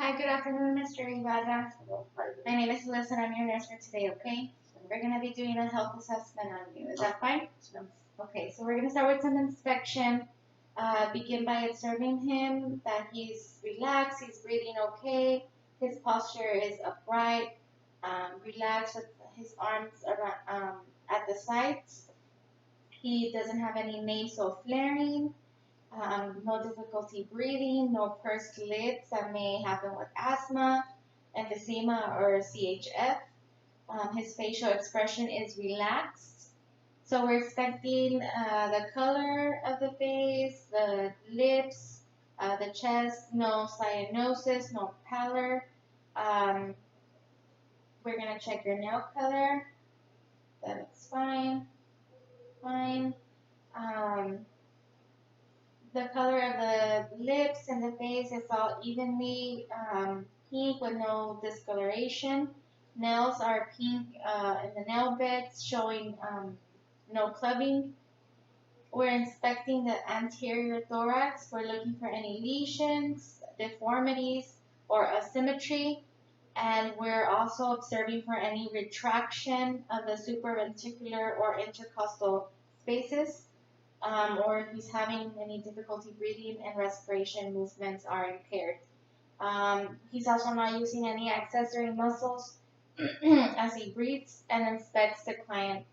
Hi, good afternoon, Mr. Ibarra. My name is Liz and I'm your nurse for today, okay? We're going to be doing a health assessment on you. Is that fine? Okay, so we're going to start with some inspection. Begin by observing him, that he's relaxed, he's breathing okay, his posture is upright, relaxed with his arms around, at the sides. He doesn't have any nasal flaring. No difficulty breathing, no pursed lips that may happen with asthma, emphysema, or CHF. His facial expression is relaxed. So we're expecting the color of the face, the lips, the chest, no cyanosis, no pallor. Um, we're going to check your nail color. That looks fine. Fine. Um, the color of the lips and the face is all evenly pink with no discoloration. Nails are pink in the nail beds, showing no clubbing. We're inspecting the anterior thorax. We're looking for any lesions, deformities, or asymmetry. And we're also observing for any retraction of the supraventricular or intercostal spaces, or if he's having any difficulty breathing and respiration movements are impaired. He's also not using any accessory muscles as he breathes and inspects the client,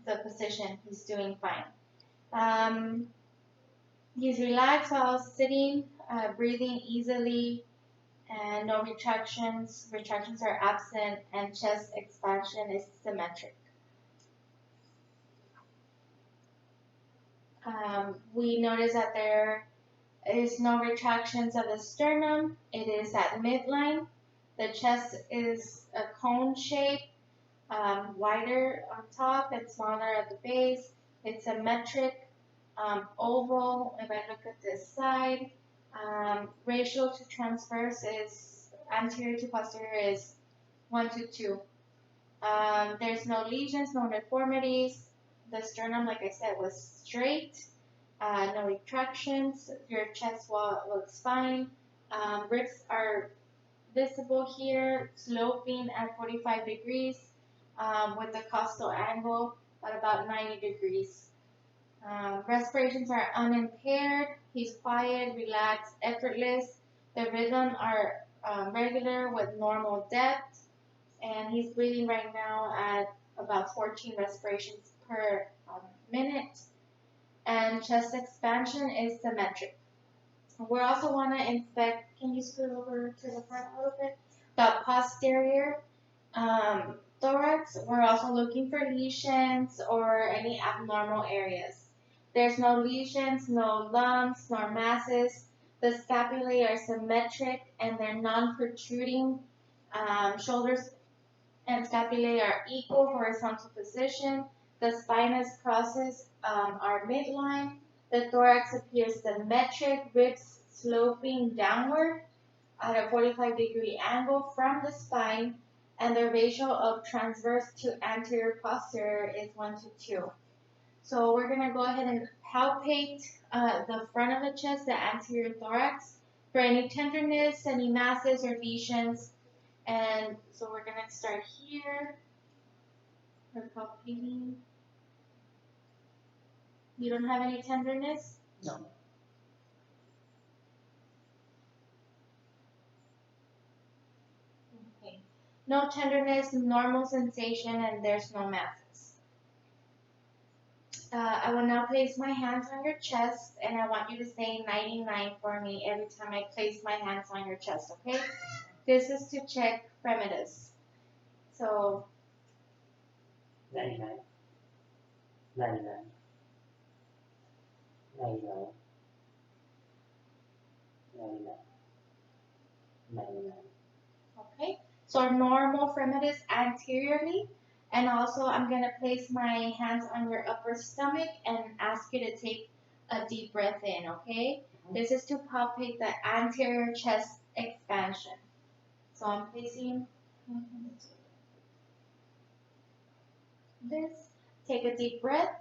the position. He's doing fine. He's relaxed while sitting, breathing easily, and no retractions. Retractions are absent, and chest expansion is symmetric. We notice that there is no retractions of the sternum. It is at midline. The chest is a cone shape, wider on top and smaller at the base. It's symmetric, oval. If I look at this side, ratio to transverse is anterior to posterior is 1:2. There's no lesions, no deformities. The sternum, like I said, was straight. No retractions. Your chest wall looks fine. Ribs are visible here, sloping at 45 degrees, with the costal angle at about 90 degrees. Respirations are unimpaired. He's quiet, relaxed, effortless. The rhythm are regular with normal depth, and he's breathing right now at about 14 respirations per minute. And chest expansion is symmetric. We also want to inspect, can you scoot over to the front a little bit? The posterior thorax. We're also looking for lesions or any abnormal areas. There's no lesions, no lumps, nor masses. The scapulae are symmetric and they're non-protruding. Shoulders and scapulae are equal horizontal position. The spinous process are midline. The thorax appears symmetric, ribs sloping downward at a 45-degree angle from the spine, and the ratio of transverse to anterior posterior is 1:2. So we're going to go ahead and palpate the front of the chest, the anterior thorax, for any tenderness, any masses or lesions. And so we're going to start here. We're palpating. You don't have any tenderness? No. Okay. No tenderness, normal sensation, and there's no masses. I will now place my hands on your chest, and I want you to say 99 for me every time I place my hands on your chest, okay? This is to check fremitus. So, 99, 99, 99, 99, 99. okay. So normal fremitus anteriorly. And also, I'm going to place my hands on your upper stomach and ask you to take a deep breath in, okay? This is to palpate the anterior chest expansion. So I'm placing this. Take a deep breath.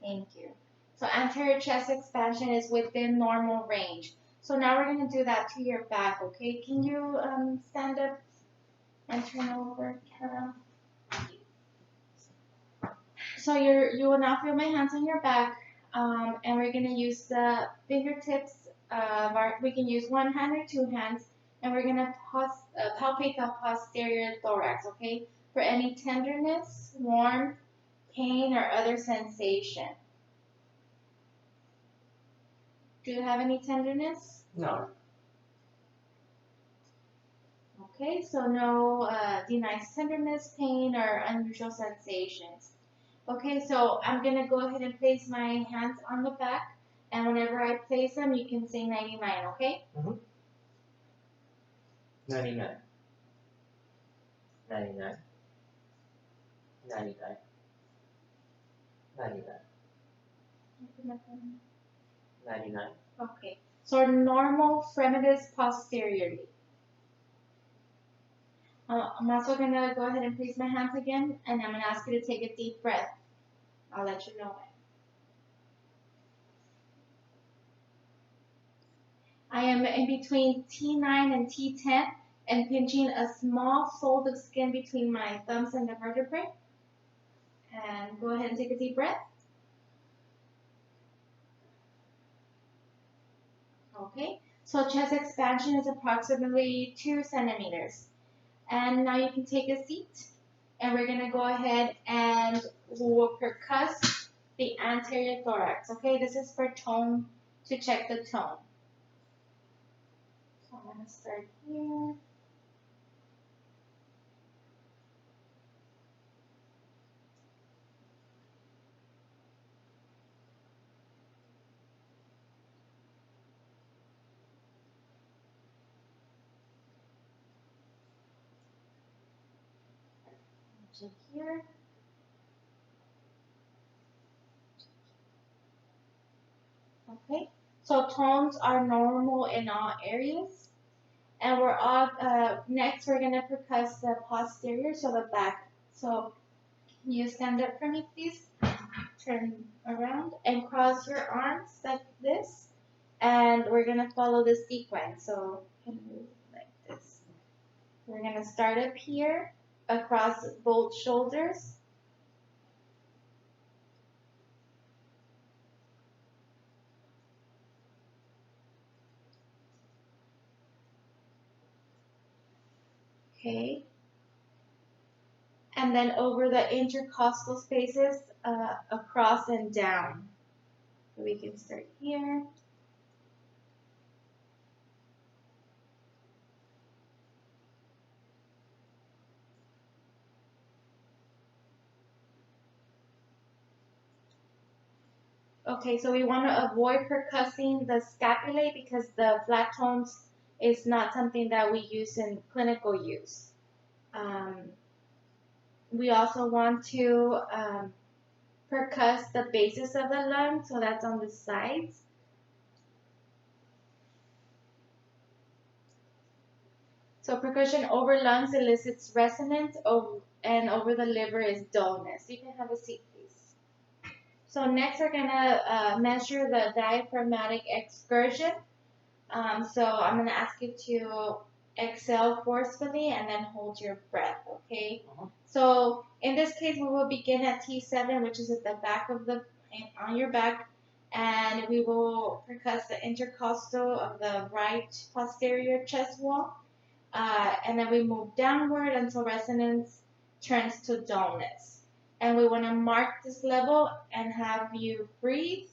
Thank you. So anterior chest expansion is within normal range. So now we're going to do that to your back, okay? Can you stand up and turn over, Carol? So you will now feel my hands on your back, and we're going to use the fingertips of we can use one hand or two hands, and we're going to palpate the posterior thorax, okay? For any tenderness, warmth, pain, or other sensation. Do you have any tenderness? No. Okay, so no denied tenderness, pain, or unusual sensations. Okay, so I'm going to go ahead and place my hands on the back, and whenever I place them, you can say 99, okay? 99. 99. 99. 99. 99. Okay, so normal fremitus posteriorly. I'm also going to go ahead and place my hands again, and I'm going to ask you to take a deep breath. I'll let you know when. I am in between T9 and T10 and pinching a small fold of skin between my thumbs and the vertebrae. And go ahead and take a deep breath. Okay, so chest expansion is approximately 2 centimeters. And now you can take a seat, and we're going to go ahead and we'll percuss the anterior thorax. Okay, this is for tone, to check the tone. So I'm going to start here. Check here. Okay, so tones are normal in all areas. And we're all, next we're going to percuss the posterior, so the back. So you stand up for me, please. Turn around and cross your arms like this. And we're going to follow the sequence. So you can move like this. We're going to start up here, across both shoulders. Okay. And then over the intercostal spaces, across and down. So we can start here. Okay, so we want to avoid percussing the scapulae because the flat tones is not something that we use in clinical use. We also want to percuss the bases of the lung, so that's on the sides. So percussion over lungs elicits resonance, and over the liver is dullness. You can have a seat, please. So next we're going to measure the diaphragmatic excursion. So I'm going to ask you to exhale forcefully and then hold your breath, okay? So in this case, we will begin at T7, which is at the back of on your back, and we will percuss the intercostal of the right posterior chest wall, and then we move downward until resonance turns to dullness. And we want to mark this level and have you breathe,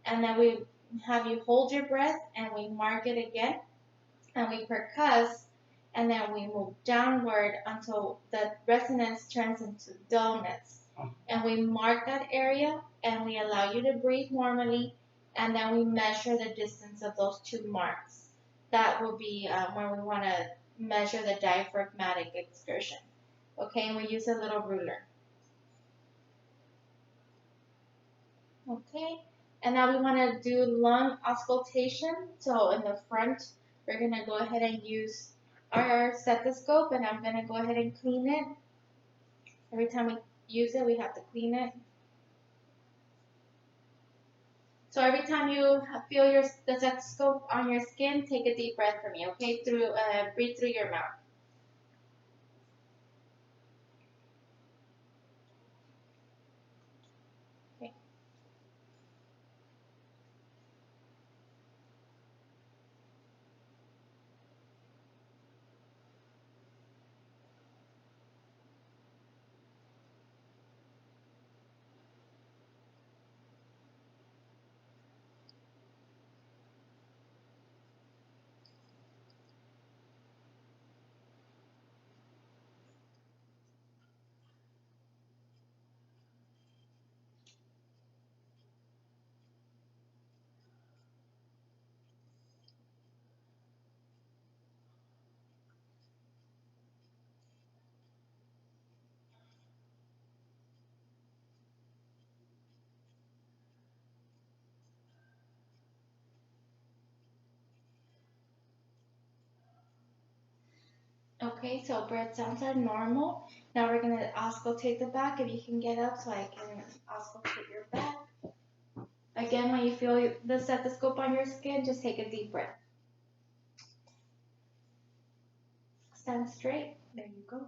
and then we have you hold your breath, and we mark it again, and we percuss, and then we move downward until the resonance turns into dullness. And we mark that area, and we allow you to breathe normally, and then we measure the distance of those two marks. That will be where we want to measure the diaphragmatic excursion. Okay, and we use a little ruler. Okay, and now we want to do lung auscultation. So in the front, we're going to go ahead and use our stethoscope, and I'm going to go ahead and clean it. Every time we use it, we have to clean it. So every time you feel the stethoscope on your skin, take a deep breath for me, okay? Breathe through your mouth. Okay. Okay, so breath sounds are normal. Now we're gonna auscultate the back. If you can get up so I can auscultate your back. Again, when you feel the stethoscope on your skin, just take a deep breath. Stand straight. There you go.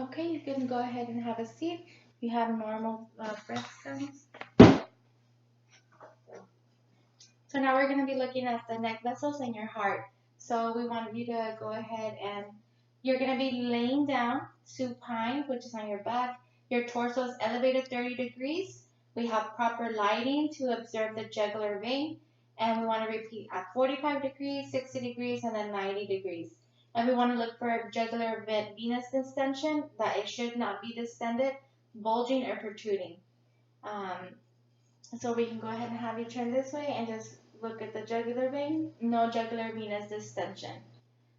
Okay, you can go ahead and have a seat. You have normal breath sounds. So now we're going to be looking at the neck vessels and your heart. So we want you to go ahead and you're going to be laying down supine, which is on your back. Your torso is elevated 30 degrees. We have proper lighting to observe the jugular vein. And we want to repeat at 45 degrees, 60 degrees, and then 90 degrees. And we want to look for jugular venous distension, that it should not be distended, bulging, or protruding. So we can go ahead and have you turn this way and just look at the jugular vein. No jugular venous distension.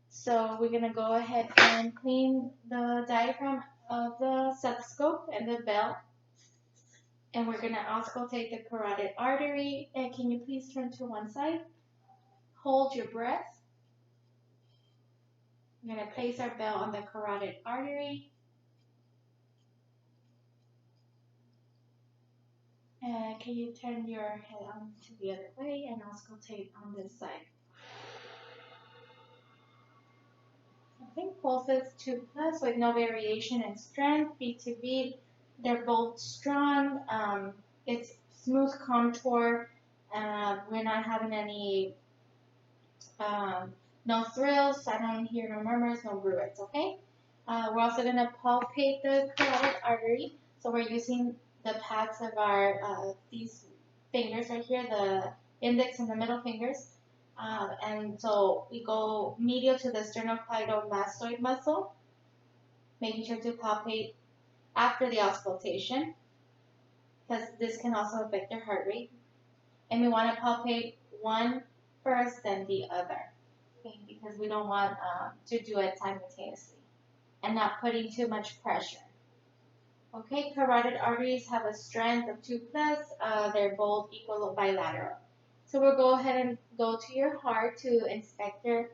So we're going to go ahead and clean the diaphragm of the stethoscope and the bell. And we're going to auscultate the carotid artery. And can you please turn to one side? Hold your breath. We're going to place our bell on the carotid artery. And can you turn your head on to the other way and auscultate on this side? I think pulses 2+ with no variation in strength, beat to beat. They're both strong. It's smooth contour. We're not having any, no thrills. I don't hear no murmurs, no bruits, okay? We're also going to palpate the carotid artery. So we're using the pads of our, these fingers right here, the index and the middle fingers. And so we go medial to the sternocleidomastoid muscle, making sure to palpate after the auscultation, because this can also affect your heart rate. And we want to palpate one first, then the other, okay, because we don't want to do it simultaneously and not putting too much pressure. Okay, carotid arteries have a strength of 2+. They're both equal bilateral. So we'll go ahead and go to your heart to inspect your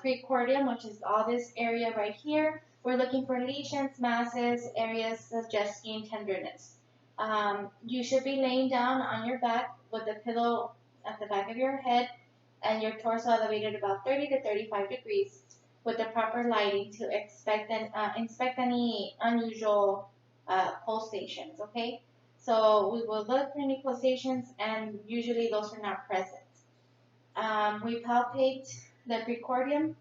precordium, which is all this area right here. We're looking for lesions, masses, areas suggesting tenderness. You should be laying down on your back with the pillow at the back of your head and your torso elevated about 30 to 35 degrees with the proper lighting to inspect any unusual pulsations, okay? So we will look for any pulsations, and usually those are not present. We palpate the precordium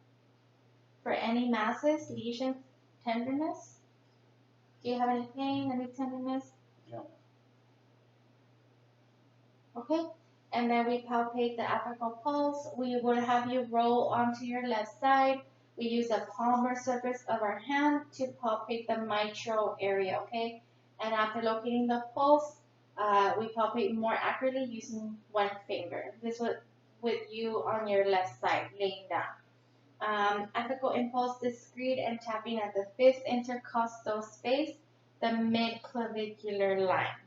for any masses, lesions, tenderness. Do you have any pain, any tenderness? No. Okay. And then we palpate the apical pulse. We will have you roll onto your left side. We use the palmar surface of our hand to palpate the mitral area, okay? And after locating the pulse, we palpate more accurately using one finger. This would with you on your left side, laying down. Apical impulse, discrete and tapping at the fifth intercostal space, the mid-clavicular line.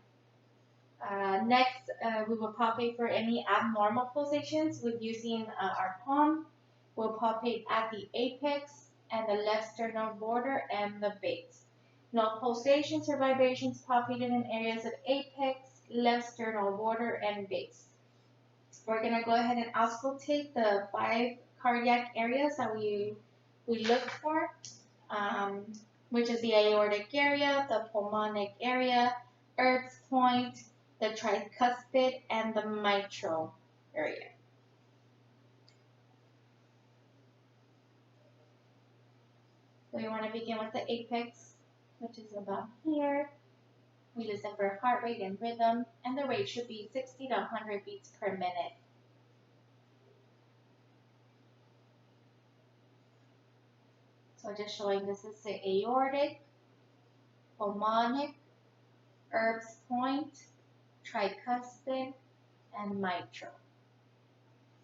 Next, we will palpate for any abnormal pulsations with using our palm. We'll palpate at the apex and the left sternal border and the base. No pulsations or vibrations palpated in areas of apex, left sternal border, and base. We're going to go ahead and auscultate the 5 cardiac areas that we look for, which is the aortic area, the pulmonic area, Erb's point, the tricuspid, and the mitral area. So we want to begin with the apex, which is about here. We listen for heart rate and rhythm, and the rate should be 60 to 100 beats per minute. So just showing this is the aortic, pulmonic, Erb's point, tricuspid, and mitral.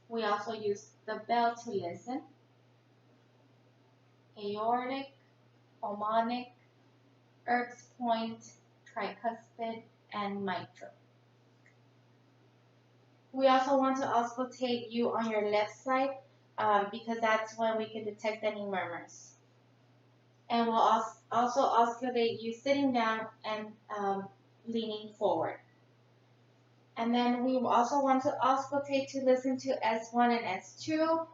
We also use the bell to listen. Aortic, pulmonic, Erb's point, tricuspid, and mitral. We also want to auscultate you on your left side because that's when we can detect any murmurs. And we'll also auscultate you sitting down and leaning forward. And then we will also want to auscultate to listen to S1 and S2.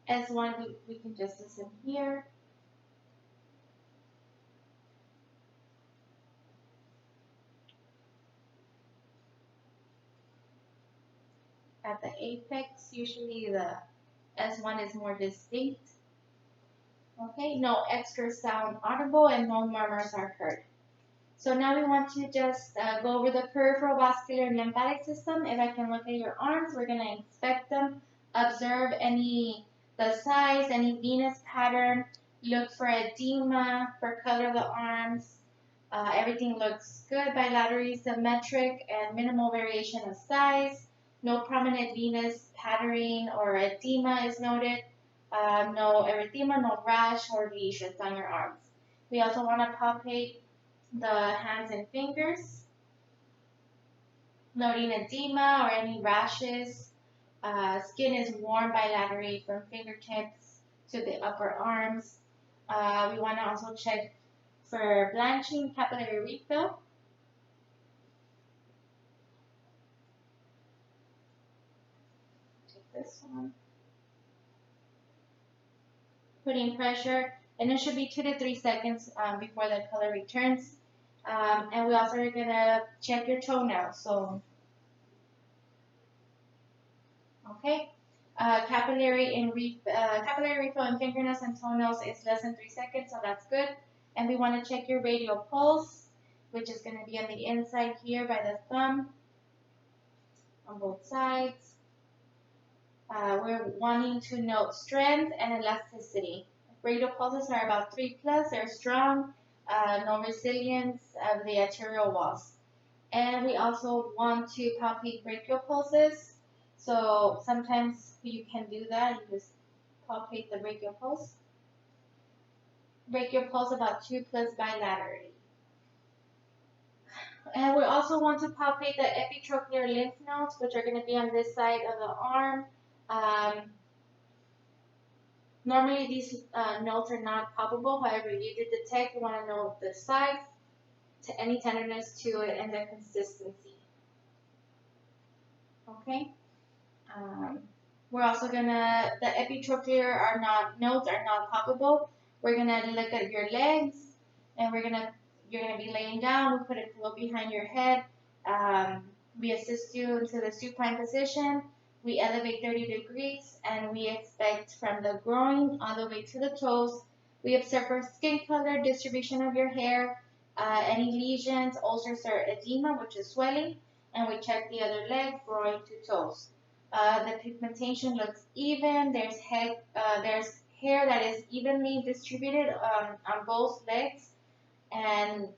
S1, we can just listen here. At the apex, usually the S1 is more distinct. Okay, no extra sound audible and no murmurs are heard. So now we want to just go over the peripheral vascular and lymphatic system. If I can look at your arms, we're going to inspect them, observe the size, any venous pattern, look for edema, for color of the arms. Everything looks good, bilaterally symmetric, and minimal variation of size. No prominent venous patterning or edema is noted. No erythema, no rash or lesions on your arms. We also want to palpate the hands and fingers, noting edema or any rashes. Skin is warm bilaterally from fingertips to the upper arms. We want to also check for blanching, capillary refill. Take this one. Putting pressure, and it should be 2 to 3 seconds before the color returns. And we also are going to check your toenails. So, okay. Capillary refill in fingernails and toenails is less than 3 seconds, so that's good. And we want to check your radial pulse, which is going to be on the inside here by the thumb on both sides. We're wanting to note strength and elasticity. Radial pulses are about 3+. They're strong, no resilience of the arterial walls. And we also want to palpate brachial pulses. So sometimes you can do that. You just palpate the brachial pulse. Brachial pulse about 2+ bilaterally. And we also want to palpate the epitrochlear lymph nodes, which are going to be on this side of the arm. Normally these nodes are not palpable. However, you did detect, you want to know the size, to any tenderness to it, and the consistency. Okay. Um, we're also gonna, the epitrochlear are not, nodes are not palpable. We're gonna look at your legs, and you're gonna be laying down. We put a pillow behind your head. Um, we assist you into the supine position. We elevate 30 degrees, and we expect from the groin all the way to the toes. We observe for skin color, distribution of your hair, any lesions, ulcers, or edema, which is swelling, and we check the other leg, groin to toes. The pigmentation looks even. There's hair that is evenly distributed on both legs, and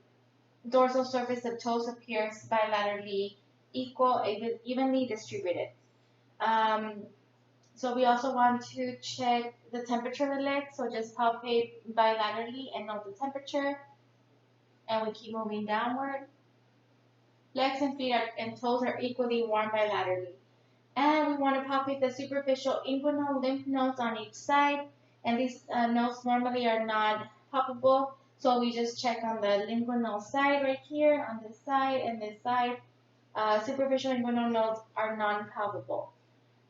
dorsal surface of toes appears bilaterally equal, evenly distributed. Um, so we also want to check the temperature of the legs. So just palpate bilaterally and note the temperature, and we keep moving downward. Legs and feet and toes are equally warm bilaterally. And we want to palpate the superficial inguinal lymph nodes on each side. And these nodes normally are not palpable, so we just check on the linguinal side right here, on this side and this side. Superficial inguinal nodes are non-palpable.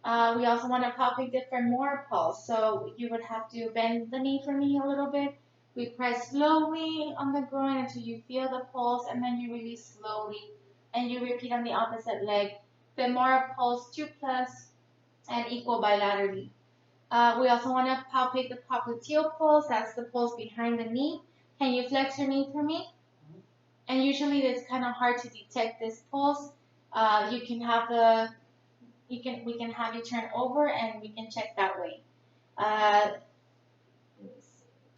We also want to palpate the femoral pulse, so you would have to bend the knee for me a little bit. We press slowly on the groin until you feel the pulse, and then you release slowly, and you repeat on the opposite leg. Femoral pulse 2 plus and equal bilaterally. We also want to palpate the popliteal pulse, that's the pulse behind the knee. Can you flex your knee for me? And usually it's kind of hard to detect this pulse. You can have the we can have you turn over and we can check that way. Uh,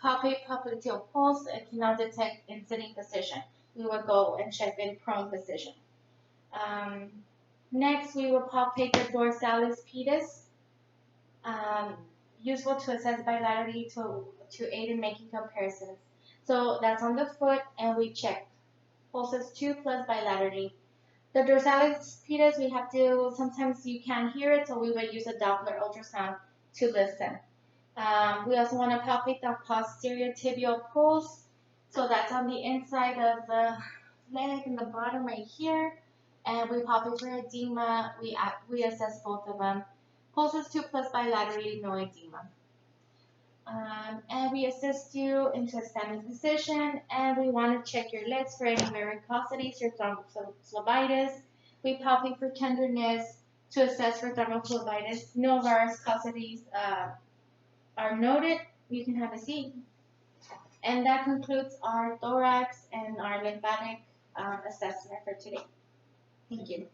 palpate popliteal pulse and cannot detect in sitting position. We will go and check in prone position. Um, Next, we will palpate the dorsalis pedis, useful to assess bilaterally to aid in making comparisons. So that's on the foot, and we check pulses 2 plus bilaterally. The dorsalis pedis, we have to, sometimes you can't hear it, so we will use a Doppler ultrasound to listen. We also want to palpate the posterior tibial pulse. So that's on the inside of the leg in the bottom right here. And we palpate for edema. We assess both of them. Pulses 2 plus bilaterally, no edema. And we assist you into a standing position, and we want to check your legs for any varicosities or thrombophlebitis. We palpate for tenderness to assess for thrombophlebitis. No varicosities are noted. You can have a seat. And that concludes our thorax and our lymphatic assessment for today. Thank you.